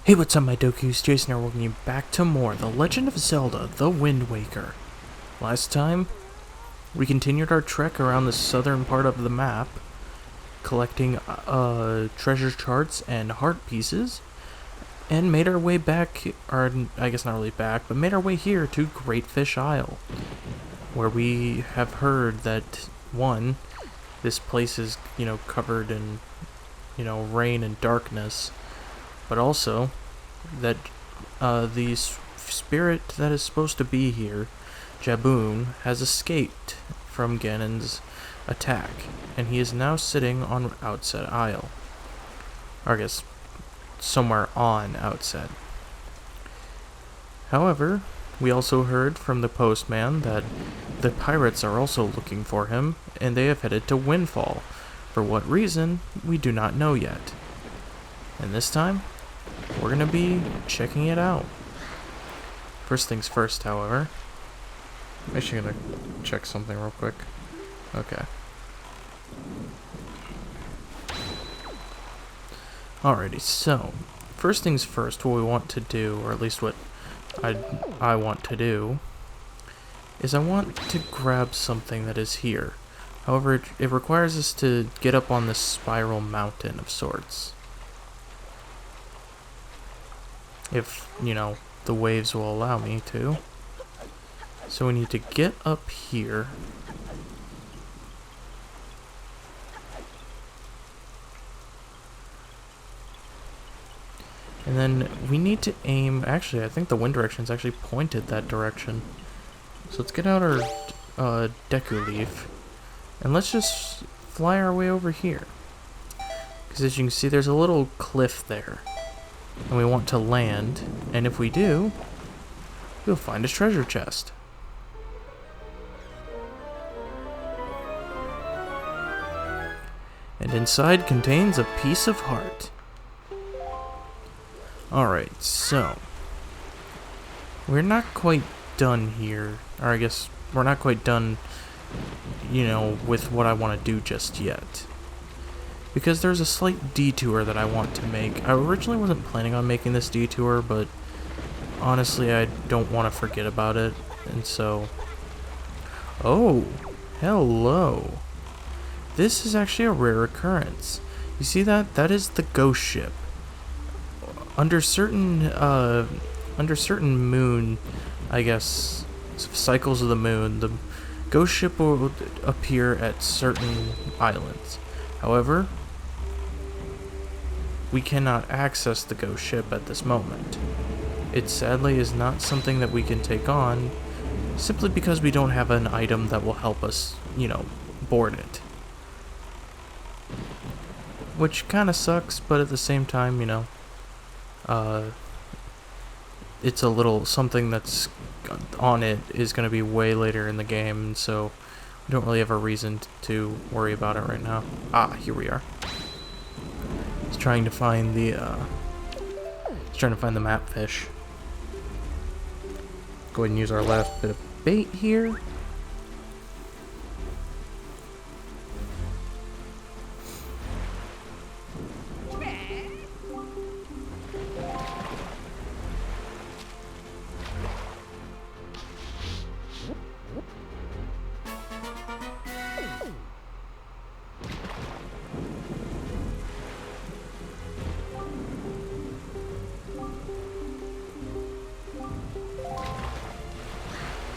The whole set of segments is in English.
Hey, what's up, my Dokus? Jason here, welcoming you back to more The Legend of Zelda: The Wind Waker. Last time, we continued our trek around the southern part of the map, collecting treasure charts and heart pieces, and made our way back, or I guess not really back, but made our way here to Greatfish Isle, where we have heard that, one, this place is, covered in, rain and darkness, but also that the spirit that is supposed to be here, Jaboon, has escaped from Ganon's attack, and he is now sitting on Outset Isle. Or I guess somewhere on Outset. However, we also heard from the postman that the pirates are also looking for him, and they have headed to Windfall. For what reason, we do not know yet. And this time, we're going to be checking it out. First things first, however. I'm actually going to check something real quick. Okay. Alrighty, so, first things first, what we want to do, or at least what I want to do, is I want to grab something that is here. However, it requires us to get up on this spiral mountain of sorts. If, the waves will allow me to. So we need to get up here. And then we need to aim, actually I think the wind direction is actually pointed that direction. So let's get out our Deku Leaf. And let's just fly our way over here. Because as you can see, there's a little cliff there. And we want to land, and if we do, we'll find a treasure chest. And inside contains a piece of heart. Alright, so we're not quite done here, or I guess we're not quite done, with what I want to do just yet. Because there's a slight detour that I want to make. I originally wasn't planning on making this detour, but honestly I don't want to forget about it, and so... Oh, hello. This is actually a rare occurrence. You see that? That is the ghost ship. Under certain moon, I guess, cycles of the moon, the ghost ship will appear at certain islands. However, we cannot access the ghost ship at this moment. It sadly is not something that we can take on, simply because we don't have an item that will help us, board it. Which kinda sucks, but at the same time, it's a little something that's on it is going to be way later in the game, and so we don't really have a reason to worry about it right now. Ah, here we are. It's trying to find the map fish. Go ahead and use our last bit of bait here.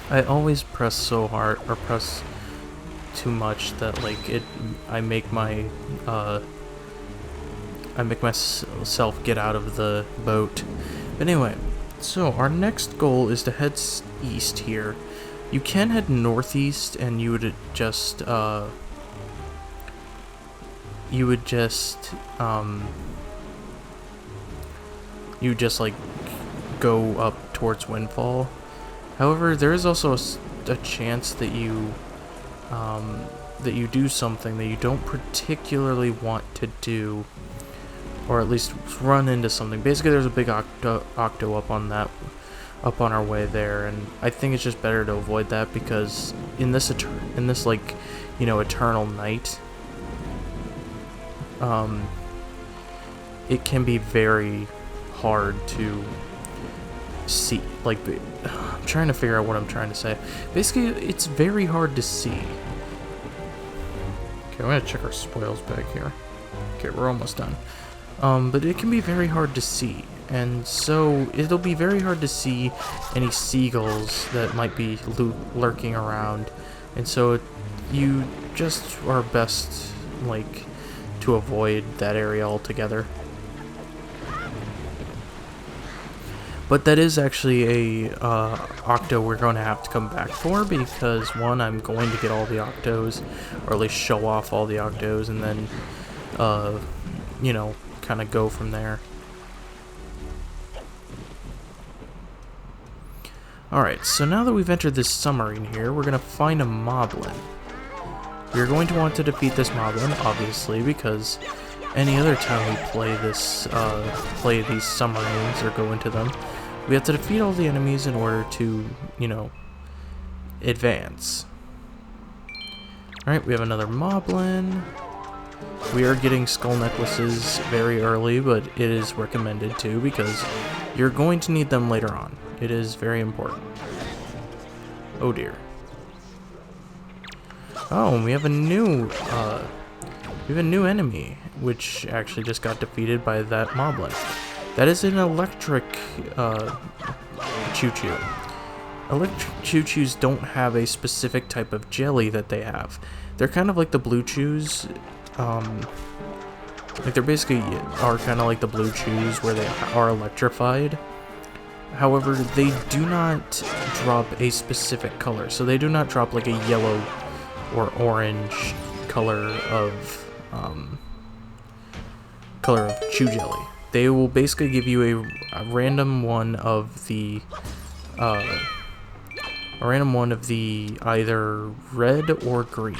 I always press so hard, or press too much, that I make myself get out of the boat. But anyway, so our next goal is to head east here. You can head northeast, and you would just go up towards Windfall. However, there is also a chance that you do something that you don't particularly want to do, or at least run into something. Basically, there's a big octo up on our way there, and I think it's just better to avoid that, because in this eternal night, it can be very hard to see. Like, I'm trying to figure out what I'm trying to say. Basically, it's very hard to see. Okay, I'm gonna check our spoils back here. Okay, we're almost done. But it can be very hard to see, and so it'll be very hard to see any seagulls that might be lurking around, and so you just are best, like, to avoid that area altogether. But that is actually a octo we're going to have to come back for, because one, I'm going to get all the octos, or at least show off all the octos, and then, you know, kind of go from there. Alright, so now that we've entered this submarine here, we're going to find a moblin. We're going to want to defeat this moblin, obviously, because any other time we play this, play these submarines or go into them, we have to defeat all the enemies in order to, you know, advance. Alright, we have another moblin. We are getting skull necklaces very early, but it is recommended too, because you're going to need them later on. It is very important. Oh dear. Oh, and we have a new enemy, which actually just got defeated by that moblin. That is an electric choo-choo. Electric choo-choos don't have a specific type of jelly that they have. They're kind of like the blue chews. Like, they're basically are kind of like the blue chews where they are electrified. However, they do not drop a specific color. So they do not drop like a yellow or orange color of chew jelly. They will basically give you a random one of the either red or green.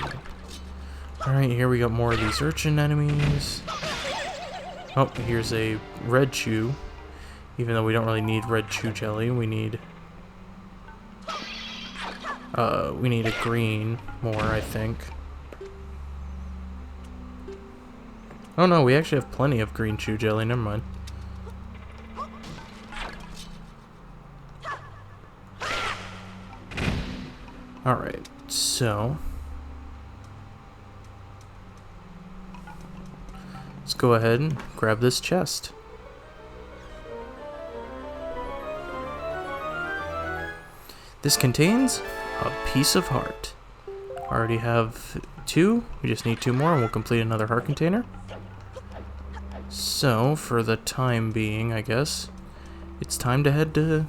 Alright, here we got more of these urchin enemies. Oh, here's a red chew. Even though we don't really need red chew jelly, we need a green more, I think. Oh no, we actually have plenty of green chew jelly, never mind. Alright, so let's go ahead and grab this chest. This contains a piece of heart. Already have 2, we just need 2 more and we'll complete another heart container. So, for the time being, I guess, it's time to head to,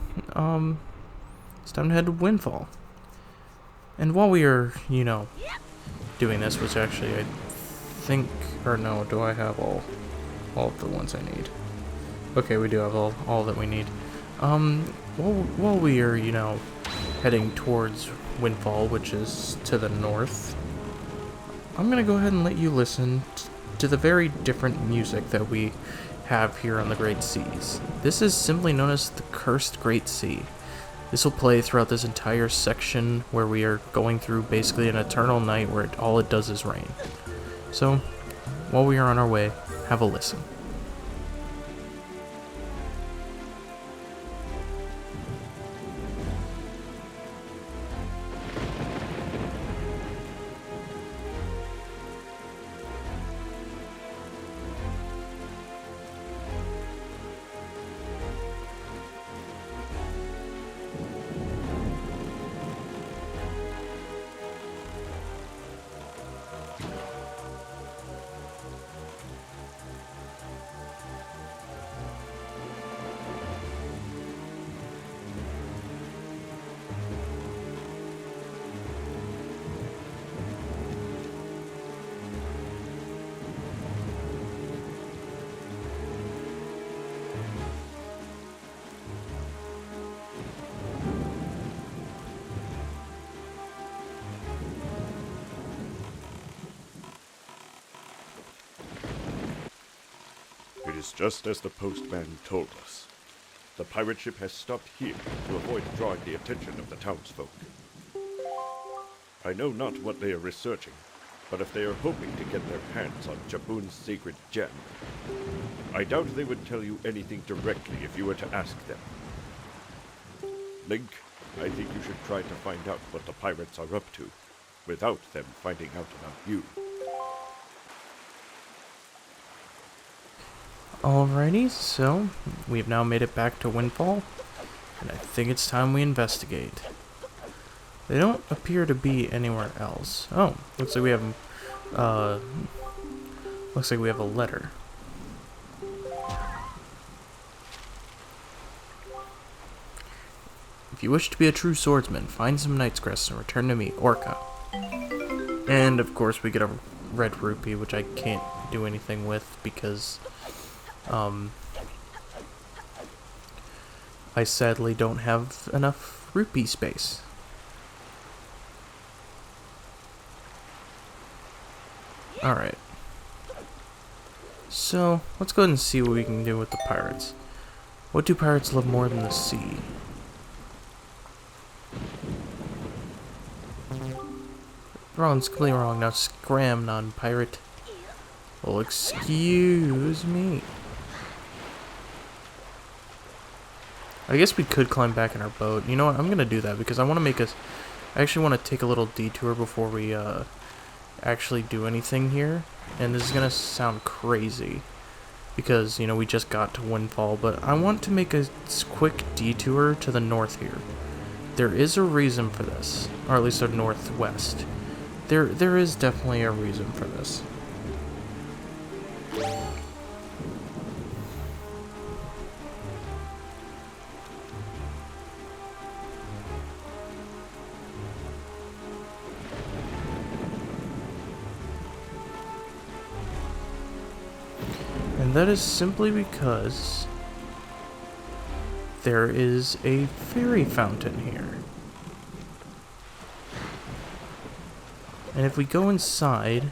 Windfall. And while we are, you know, doing this, which actually I think, or no, do I have all of the ones I need? Okay, we do have all that we need. While we are, you know, heading towards Windfall, which is to the north, I'm gonna go ahead and let you listen to the very different music that we have here on the Great Seas. This is simply known as the Cursed Great Sea. This will play throughout this entire section where we are going through basically an eternal night where all it does is rain. So, while we are on our way, have a listen. It is just as the postman told us. The pirate ship has stopped here to avoid drawing the attention of the townsfolk. I know not what they are researching, but if they are hoping to get their hands on Jaboon's sacred gem, I doubt they would tell you anything directly if you were to ask them. Link, I think you should try to find out what the pirates are up to, without them finding out about you. Alrighty, so we've now made it back to Windfall, and I think it's time we investigate. They don't appear to be anywhere else. Oh, looks like we have a letter. If you wish to be a true swordsman, find some knight's crest and return to me, Orca. And of course we get a red rupee, which I can't do anything with because I sadly don't have enough rupee space. Alright. So, let's go ahead and see what we can do with the pirates. What do pirates love more than the sea? Wrong, it's completely wrong. Now scram, non-pirate. Well, excuse me. I guess we could climb back in our boat. You know what? I'm gonna do that because I want to make us. I actually want to take a little detour before we actually do anything here. And this is gonna sound crazy because you know we just got to Windfall, but I want to make a quick detour to the north here. There is a reason for this, or at least the northwest. There is definitely a reason for this. And that is simply because there is a fairy fountain here. And if we go inside,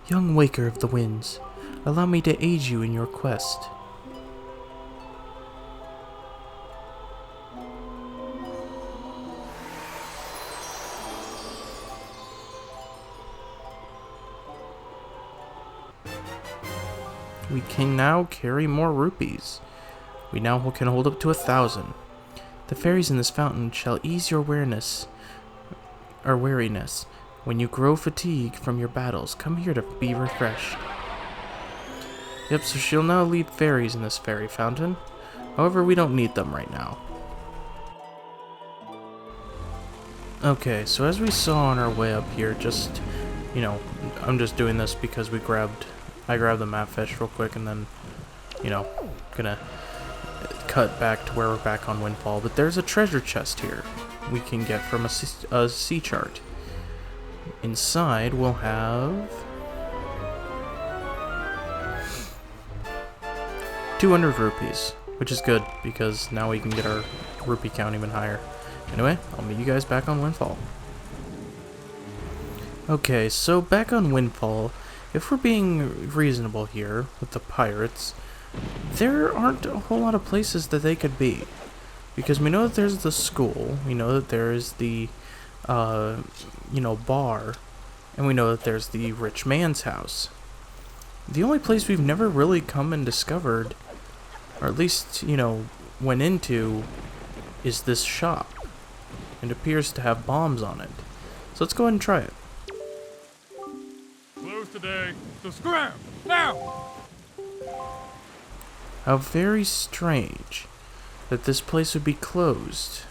young waker of the winds, allow me to aid you in your quest. We can now carry more rupees. We now can hold up to 1,000. The fairies in this fountain shall ease your weariness. When you grow fatigued from your battles, come here to be refreshed. Yep, so she'll now lead fairies in this fairy fountain. However, we don't need them right now. Okay, so as we saw on our way up here, just, you know, I'm just doing this because I grabbed the map fish real quick and then, you know, gonna cut back to where we're back on Windfall. But there's a treasure chest here we can get from a sea chart. Inside we'll have 200 rupees, which is good because now we can get our rupee count even higher. Anyway, I'll meet you guys back on Windfall. Okay, so back on Windfall, if we're being reasonable here with the pirates, there aren't a whole lot of places that they could be. Because we know that there's the school, we know that there's the, you know, bar, and we know that there's the rich man's house. The only place we've never really come and discovered, or at least, you know, went into, is this shop. It appears to have bombs on it. So let's go ahead and try it. Close today, so scram, now! How very strange that this place would be closed.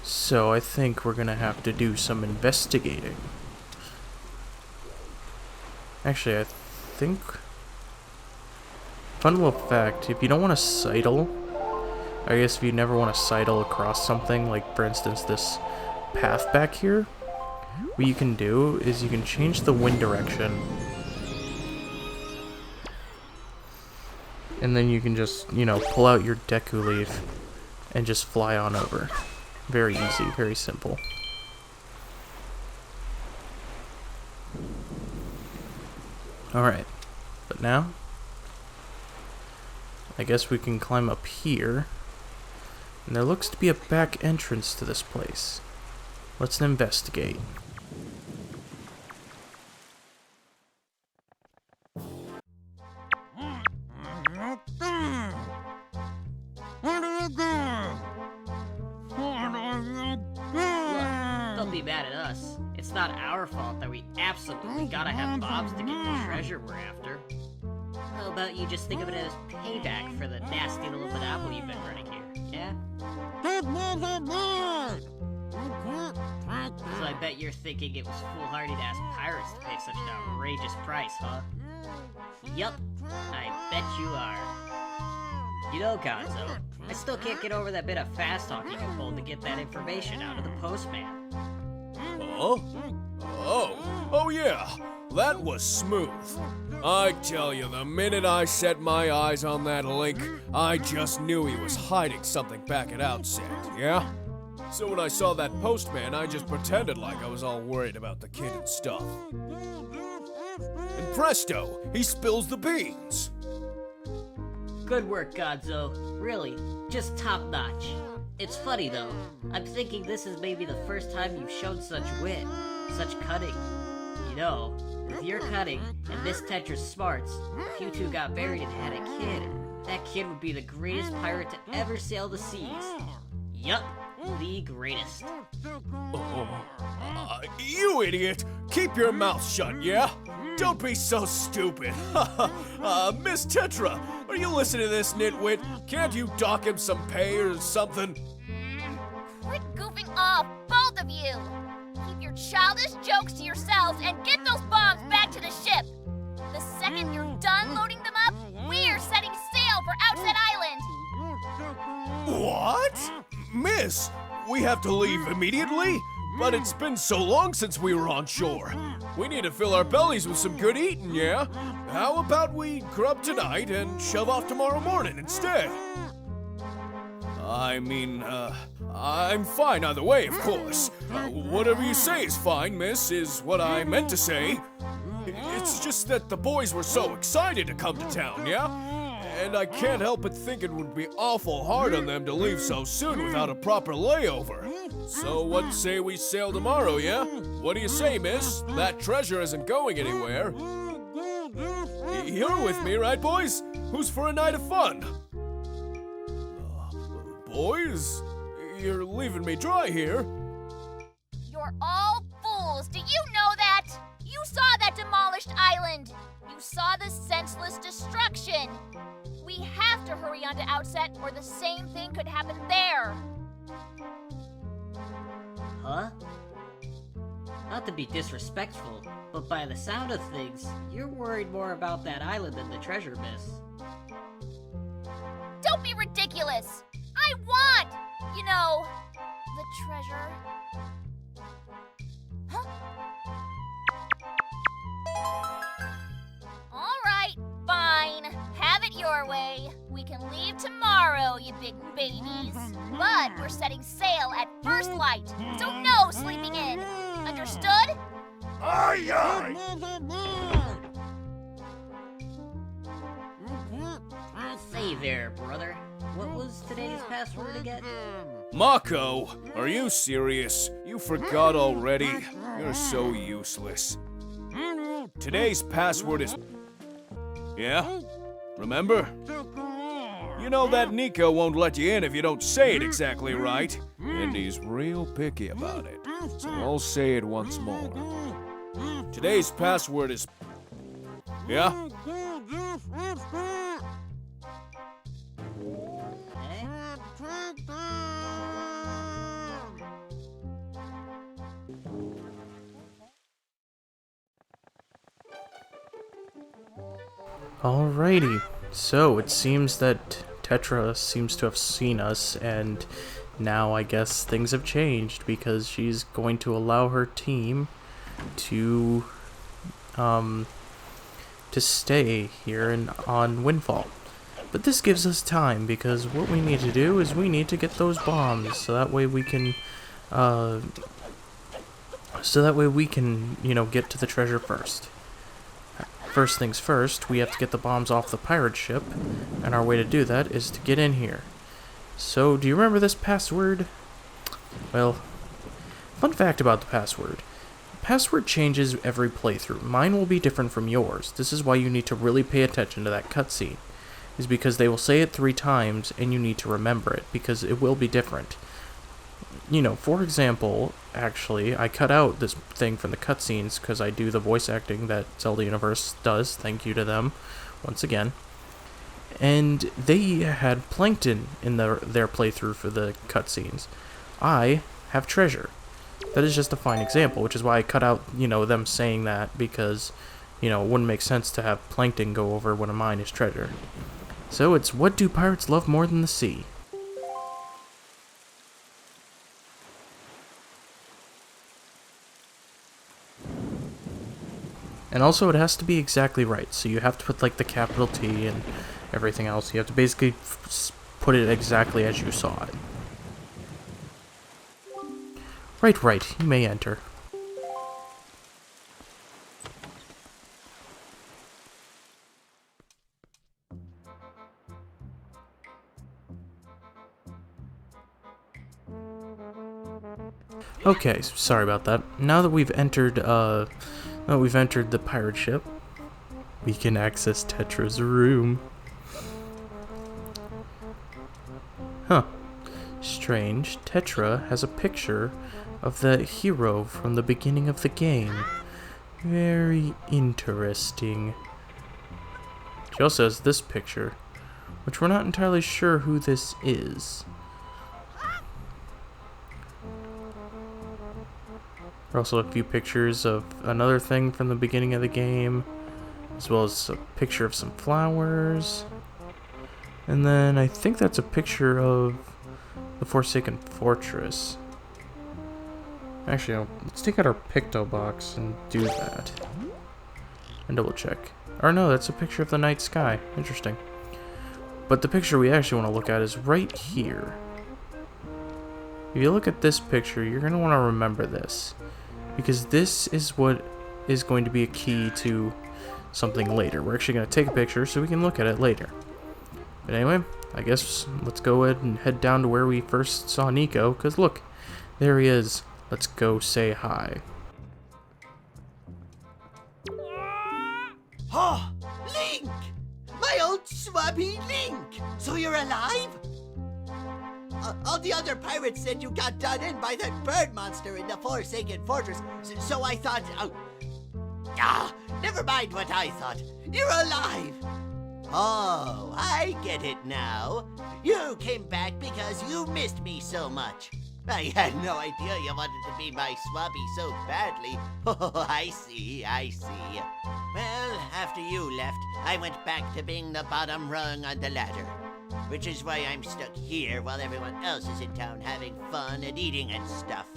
So I think we're gonna have to do some investigating. Actually, I think... Fun little fact, if you don't want to sidle, I guess if you never want to sidle across something, like for instance this path back here, what you can do is you can change the wind direction. And then you can just, you know, pull out your Deku Leaf and just fly on over. Very easy, very simple. Alright, but now, I guess we can climb up here. And there looks to be a back entrance to this place. Let's investigate. Don't be mad at us. It's not our fault that we absolutely gotta have bombs to get the treasure we're after. How about you just think of it as payback for the nasty little monopoly you've been running here, yeah? So I bet you're thinking it was foolhardy to ask pirates to pay such an outrageous price, huh? Yup, I bet you are. You know, Gonzo, I still can't get over that bit of fast-talking you pulled to get that information out of the postman. Oh? Oh yeah, that was smooth. I tell you, the minute I set my eyes on that link, I just knew he was hiding something back at Outset, yeah? So when I saw that postman, I just pretended like I was all worried about the kid and stuff. And presto, he spills the beans. Good work, Gonzo. Really, just top-notch. It's funny, though. I'm thinking this is maybe the first time you've shown such wit, such cunning. You know, with your cunning and Miss Tetra's smarts, if you two got married and had a kid, that kid would be the greatest pirate to ever sail the seas. Yup, the greatest. You idiot! Keep your mouth shut, yeah? Don't be so stupid. Miss Tetra, are you listening to this nitwit? Can't you dock him some pay or something? Quit goofing off, both of you! Keep your childish jokes to yourselves and get those bombs back to the ship! The second you're done loading them up, we're setting sail for Outset Island! What? Miss, we have to leave immediately? But it's been so long since we were on shore. We need to fill our bellies with some good eating, yeah? How about we grub tonight and shove off tomorrow morning instead? I mean, I'm fine either way, of course. Whatever you say is fine, miss, is what I meant to say. It's just that the boys were so excited to come to town, yeah? And I can't help but think it would be awful hard on them to leave so soon without a proper layover. So what say we sail tomorrow, yeah? What do you say, miss? That treasure isn't going anywhere. You're with me, right, boys? Who's for a night of fun? Boys? You're leaving me dry here. You're all fools, do you know that? You saw that demolished island! You saw the senseless destruction! We have to hurry on to Outset or the same thing could happen there! Huh? Not to be disrespectful, but by the sound of things, you're worried more about that island than the treasure, miss. Don't be ridiculous! I want, you know, the treasure. Huh? Alright, fine. Have it your way. We can leave tomorrow, you big babies. But we're setting sail at first light, so no sleeping in. Understood? Aye, aye! Say there, brother. What was today's password again? Mako, are you serious? You forgot already? You're so useless. Today's password is... Yeah? Remember? You know that Nico won't let you in if you don't say it exactly right. And he's real picky about it. So I'll say it once more. Today's password is... Yeah? Alrighty, so it seems that Tetra seems to have seen us, and now I guess things have changed because she's going to allow her team to stay here on Windfall. But this gives us time because what we need to do is we need to get those bombs so that way we can you know, get to the treasure first. first things first, we have to get the bombs off the pirate ship, and our way to do that is to get in here. So, do you remember this password? Well, fun fact about the password. The password changes every playthrough. Mine will be different from yours. This is why you need to really pay attention to that cutscene. Is because they will say it 3 times, and you need to remember it, because it will be different. You know, for example, actually, I cut out this thing from the cutscenes because I do the voice acting that Zelda Universe does. Thank you to them, once again. And they had plankton in their playthrough for the cutscenes. I have treasure. That is just a fine example, which is why I cut out, you know, them saying that, because, you know, it wouldn't make sense to have plankton go over when mine is treasure. So it's, what do pirates love more than the sea? And also, it has to be exactly right, so you have to put, like, the capital T and everything else. You have to basically put it exactly as you saw it. Right, you may enter. Okay, sorry about that. Now that we've entered, the pirate ship, we can access Tetra's room. Huh. Strange. Tetra has a picture of the hero from the beginning of the game. Very interesting. She also has this picture, which we're not entirely sure who this is. There are also a few pictures of another thing from the beginning of the game, as well as a picture of some flowers. And then I think that's a picture of the Forsaken Fortress. Actually, let's take out our Picto box and do that. And double check. Or no, that's a picture of the night sky. Interesting. But the picture we actually want to look at is right here. If you look at this picture, you're going to want to remember this. Because this is what is going to be a key to something later. We're actually going to take a picture so we can look at it later. But anyway, I guess let's go ahead and head down to where we first saw Nico. Because look, there he is. Let's go say hi. Oh, Link! My old swabby Link! So you're alive? All the other pirates said you got done in by that bird monster in the Forsaken Fortress, so I thought... never mind what I thought. You're alive! Oh, I get it now. You came back because you missed me so much. I had no idea you wanted to be my swabby so badly. Oh, I see. Well, after you left, I went back to being the bottom rung on the ladder. Which is why I'm stuck here while everyone else is in town having fun and eating and stuff.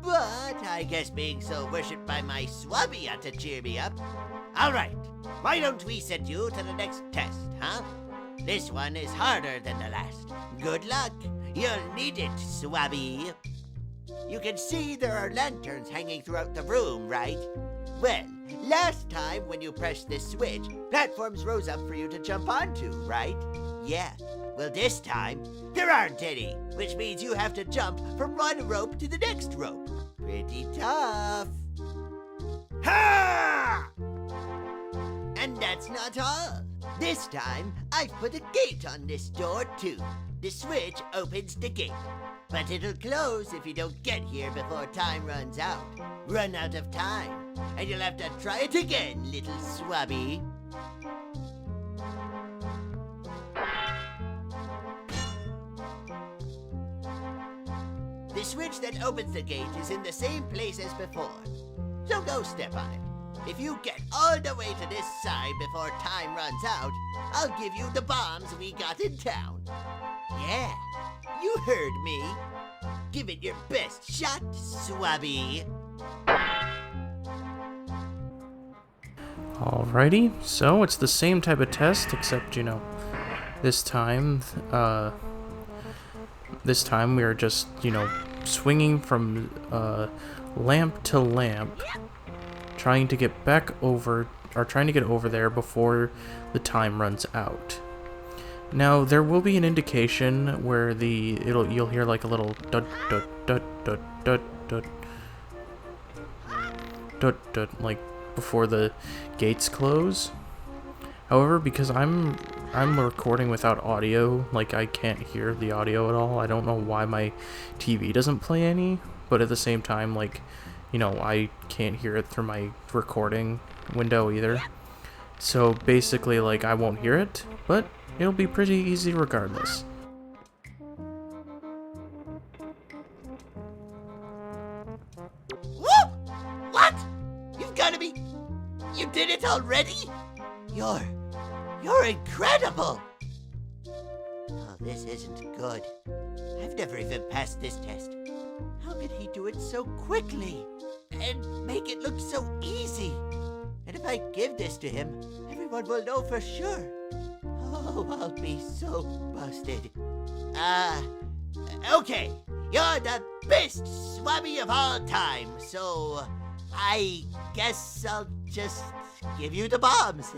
But I guess being so worshipped by my swabby ought to cheer me up. All right, why don't we send you to the next test, huh? This one is harder than the last. Good luck. You'll need it, swabby. You can see there are lanterns hanging throughout the room, right? Well, last time when you pressed this switch, platforms rose up for you to jump onto, right? Yeah. Well, this time, there aren't any, which means you have to jump from one rope to the next rope. Pretty tough. Ha! And that's not all. This time, I've put a gate on this door, too. The switch opens the gate, but it'll close if you don't get here before time runs out. Run out of time, and you'll have to try it again, little swabby. The switch that opens the gate is in the same place as before, so go step on it. If you get all the way to this side before time runs out, I'll give you the bombs we got in town. Yeah, you heard me. Give it your best shot, swabby. Alrighty, so it's the same type of test, except, you know, this time we are just, you know, swinging from lamp to lamp, trying to get back over are trying to get over there before the time runs out. Now there will be an indication where you'll hear like a little dut dut dut dut dut dut dut dut, like before the gates close. However, because I'm recording without audio, like I can't hear the audio at all. I don't know why my TV doesn't play any, but at the same time, like, you know, I can't hear it through my recording window either. So basically, like, I won't hear it, but it'll be pretty easy regardless. Whoa! What? You've got to be... You did it already? You're incredible! Oh, this isn't good. I've never even passed this test. How could he do it so quickly? And make it look so easy? And if I give this to him, everyone will know for sure. Oh, I'll be so busted. Okay. You're the best swabby of all time, so I guess I'll just give you the bombs.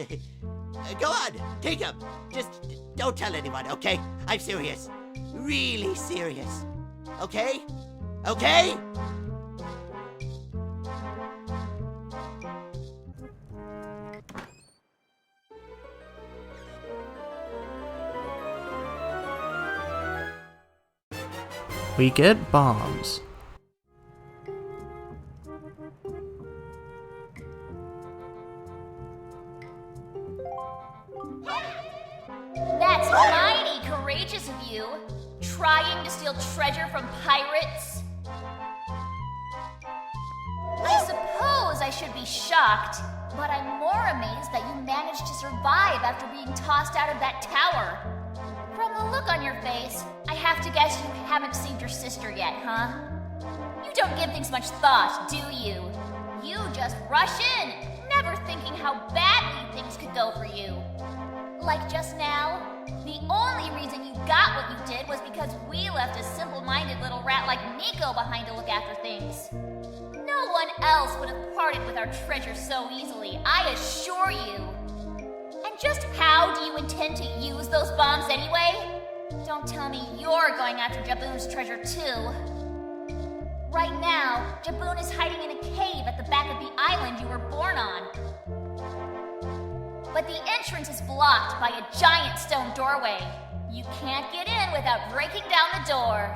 Go on, take them. Just don't tell anyone, okay? I'm serious. Really serious. Okay? Okay? We get bombs. That's mighty courageous of you. Trying to steal treasure from pirates? I suppose I should be shocked, but I'm more amazed that you managed to survive after being tossed out of that tower. From the look on your face, I have to guess you haven't saved your sister yet, huh? You don't give things much thought, do you? You just rush in, never thinking how badly things could go for you. Like just now, the only reason you got what you did was because we left a simple-minded little rat like Nico behind to look after things. No one else would have parted with our treasure so easily, I assure you. And just how do you intend to use those bombs anyway? Don't tell me you're going after Jaboon's treasure too. Right now, Jaboon is hiding in a cave at the back of the island you were born on. But the entrance is blocked by a giant stone doorway. You can't get in without breaking down the door.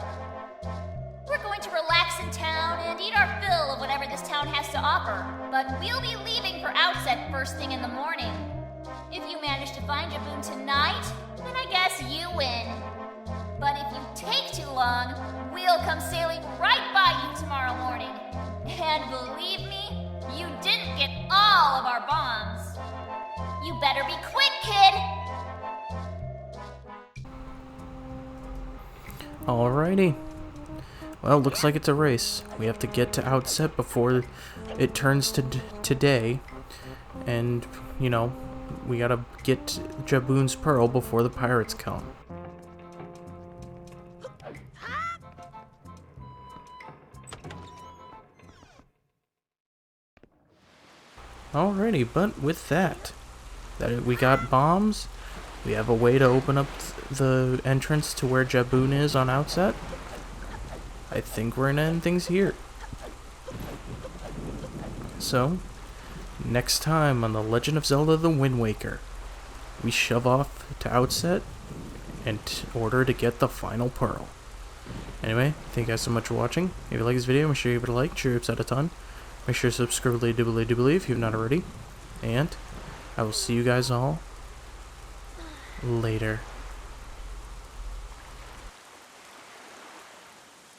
We're going to relax in town and eat our fill of whatever this town has to offer, but we'll be leaving for Outset first thing in the morning. If you manage to find Jaboon tonight, then I guess you win. But if you take too long, we'll come sailing right by you tomorrow morning. And believe me, you didn't get all of our bombs. You better be quick, kid! Alrighty. Well, looks like it's a race. We have to get to Outset before it turns to today. And, you know, we gotta get Jaboon's pearl before the pirates come. Alrighty, but with that we got bombs, we have a way to open up the entrance to where Jaboon is on Outset. I think we're gonna end things here. So, next time on The Legend of Zelda the Wind Waker, we shove off to Outset in order to get the final pearl. Anyway, thank you guys so much for watching. If you like this video, make sure you give it a like, cheer ups out a ton. Make sure to subscribe to doobly if you've not already. And I will see you guys all later.